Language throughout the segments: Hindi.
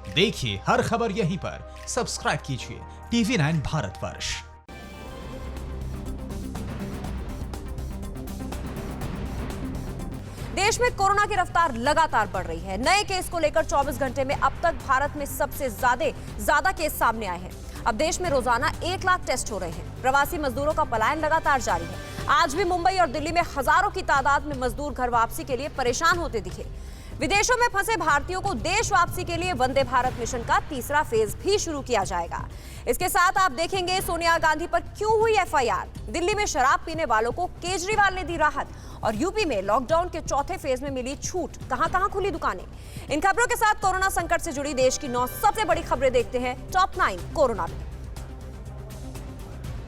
देखिए हर खबर यहीं पर। सब्सक्राइब कीजिए TV9 भारतवर्ष। देश में कोरोना की रफ्तार लगातार बढ़ रही है। नए केस को लेकर 24 घंटे में अब तक भारत में सबसे ज्यादा केस सामने आए हैं। अब देश में रोजाना 1 लाख टेस्ट हो रहे हैं। प्रवासी मजदूरों का पलायन लगातार जारी है। आज भी मुंबई और दिल्ली में हजारों की तादाद में मजदूर घर वापसी के लिए परेशान होते दिखे। विदेशों में फंसे भारतीयों को देश वापसी के लिए वंदे भारत मिशन का तीसरा फेज भी शुरू किया जाएगा। इसके साथ आप देखेंगे सोनिया गांधी पर क्यों हुई FIR, दिल्ली में शराब पीने वालों को केजरीवाल ने दी राहत और यूपी में लॉकडाउन के चौथे फेज में मिली छूट, कहां-कहां खुली दुकानें। इन खबरों के साथ कोरोना संकट से जुड़ी देश की 9 सबसे बड़ी खबरें देखते हैं टॉप 9 कोरोना में।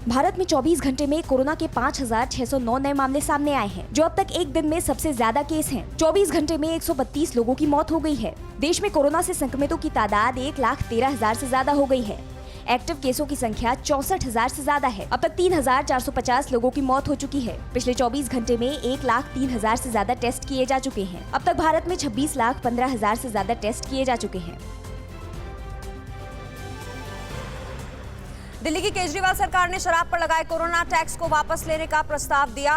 भारत में 24 घंटे में कोरोना के 5,609 नए मामले सामने आए हैं, जो अब तक एक दिन में सबसे ज्यादा केस हैं। 24 घंटे में 132 लोगों की मौत हो गई है। देश में कोरोना से संक्रमितों की तादाद 1,13,000 से ज्यादा हो गई है। एक्टिव केसों की संख्या 64,000 से ज्यादा है। अब तक 3,450 लोगों की मौत हो चुकी है। पिछले 24 घंटे में 1,03,000 से ज्यादा टेस्ट किए जा चुके हैं। अब तक भारत में 26,15,000 से ज्यादा टेस्ट किए जा चुके हैं। दिल्ली की केजरीवाल सरकार ने शराब पर लगाए कोरोना टैक्स को वापस लेने का प्रस्ताव दिया।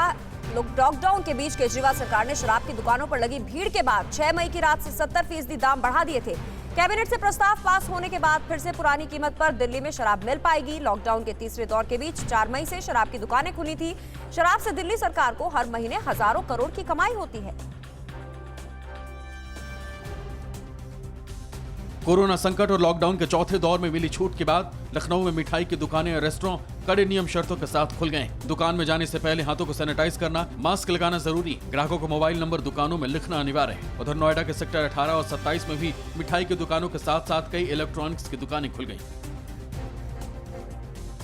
लॉकडाउन के बीच केजरीवाल सरकार ने शराब की दुकानों पर लगी भीड़ के बाद 6 मई की रात से 70% दाम बढ़ा दिए थे। कैबिनेट से प्रस्ताव पास होने के बाद फिर से पुरानी कीमत पर दिल्ली में शराब मिल पाएगी। लॉकडाउन के तीसरे दौर के बीच 4 मई से शराब की दुकानें खुली थी। शराब से दिल्ली सरकार को हर महीने हजारों करोड़ की कमाई होती है। कोरोना संकट और लॉकडाउन के चौथे दौर में मिली छूट के बाद लखनऊ में मिठाई की दुकानें और रेस्टोरेंट कड़े नियम शर्तों के साथ खुल गए। दुकान में जाने से पहले हाथों को सैनिटाइज करना, मास्क लगाना जरूरी, ग्राहकों को मोबाइल नंबर दुकानों में लिखना अनिवार्य है। उधर नोएडा के सेक्टर 18 और 27 में भी मिठाई की दुकानों के साथ साथ कई इलेक्ट्रॉनिक्स की दुकानें खुल गयी।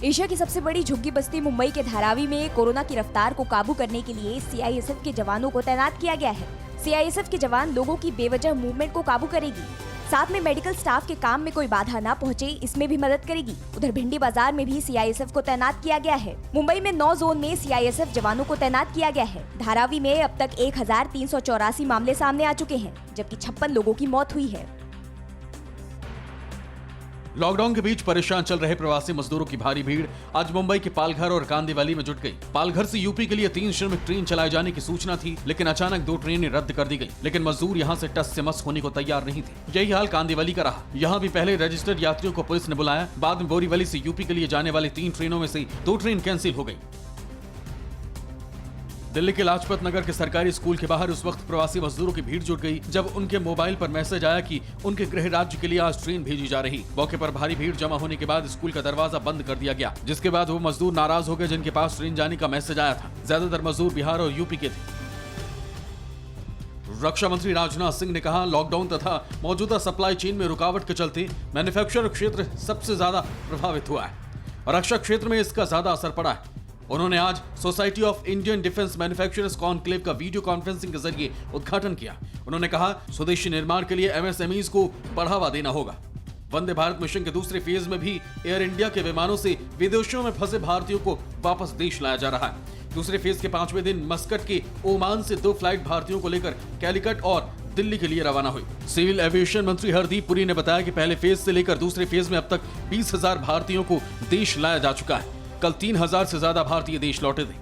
एशिया की सबसे बड़ी झुग्गी बस्ती मुंबई के धारावी में कोरोना की रफ्तार को काबू करने के लिए CISF के जवानों को तैनात किया गया है। CISF के जवान लोगों की बेवजह मूवमेंट को काबू करेगी, साथ में मेडिकल स्टाफ के काम में कोई बाधा न पहुंचे, इसमें भी मदद करेगी। उधर भिंडी बाजार में भी CISF को तैनात किया गया है। मुंबई में 9 जोन में CISF जवानों को तैनात किया गया है। धारावी में अब तक 1,384 मामले सामने आ चुके हैं, जबकि 56 लोगों की मौत हुई है। लॉकडाउन के बीच परेशान चल रहे प्रवासी मजदूरों की भारी भीड़ आज मुंबई के पालघर और कांदिवली में जुट गई। पालघर से यूपी के लिए 3 श्रमिक ट्रेन चलाए जाने की सूचना थी, लेकिन अचानक 2 ट्रेनें रद्द कर दी गई। लेकिन मजदूर यहां से टस से मस होने को तैयार नहीं थे। यही हाल कांदिवली का रहा। यहां भी पहले रजिस्टर्ड यात्रियों को पुलिस ने बुलाया। बाद में बोरीवली से यूपी के लिए जाने वाली 3 ट्रेनों में से 2 ट्रेन कैंसिल हो गई। दिल्ली के लाजपत नगर के सरकारी स्कूल के बाहर उस वक्त प्रवासी मजदूरों की भीड़ जुट गई जब उनके मोबाइल पर मैसेज आया कि उनके गृह राज्य के लिए आज ट्रेन भेजी जा रही। मौके पर भारी भीड़ जमा होने के बाद स्कूल का दरवाजा बंद कर दिया गया, जिसके बाद वो मजदूर नाराज हो गए जिनके पास ट्रेन जाने का मैसेज आया था। ज्यादातर मजदूर बिहार और यूपी के थे। रक्षा मंत्री राजनाथ सिंह ने कहा, लॉकडाउन तथा मौजूदा सप्लाई चेन में रुकावट के चलते मैन्युफैक्चर क्षेत्र सबसे ज्यादा प्रभावित हुआ है और रक्षा क्षेत्र में इसका ज्यादा असर पड़ा है। उन्होंने आज society of Indian defence manufacturers conclave का वीडियो कॉन्फ्रेंसिंग के जरिए उद्घाटन किया। उन्होंने कहा, स्वदेशी निर्माण के लिए MSMEs को बढ़ावा देना होगा। वंदे भारत मिशन के दूसरे फेज में भी एयर इंडिया के विमानों से विदेशों में फंसे भारतीयों को वापस देश लाया जा रहा है। दूसरे फेज के 5वें दिन मस्कट के ओमान से 2 फ्लाइट भारतीयों को लेकर कैलिकट और दिल्ली के लिए रवाना हुई। सिविल एविएशन मंत्री हरदीप पुरी ने बताया कि पहले फेज से लेकर दूसरे फेज में अब तक 20,000 भारतीयों को देश लाया जा चुका है। कल 3,000 से ज्यादा भारतीय देश लौटे थे।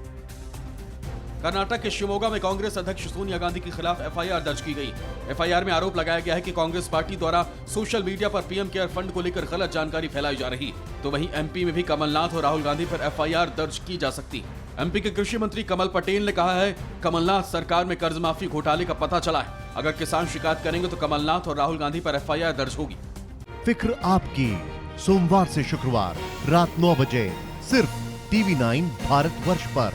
कर्नाटक के शिवमोगा में कांग्रेस अध्यक्ष सोनिया गांधी के खिलाफ FIR दर्ज की गई। FIR में आरोप लगाया गया है कि कांग्रेस पार्टी द्वारा सोशल मीडिया पर PM केयर फंड को लेकर गलत जानकारी फैलाई जा रही। तो वहीं MP में भी कमलनाथ और राहुल गांधी पर FIR दर्ज की जा सकती। MP के कृषि मंत्री कमल पटेल ने कहा है, कमलनाथ सरकार में कर्ज माफी घोटाले का पता चला है। अगर किसान शिकायत करेंगे तो कमलनाथ और राहुल गांधी पर FIR दर्ज होगी। फिक्र आपकी, सोमवार से शुक्रवार रात 9 बजे सिर्फ TV9 भारतवर्ष पर।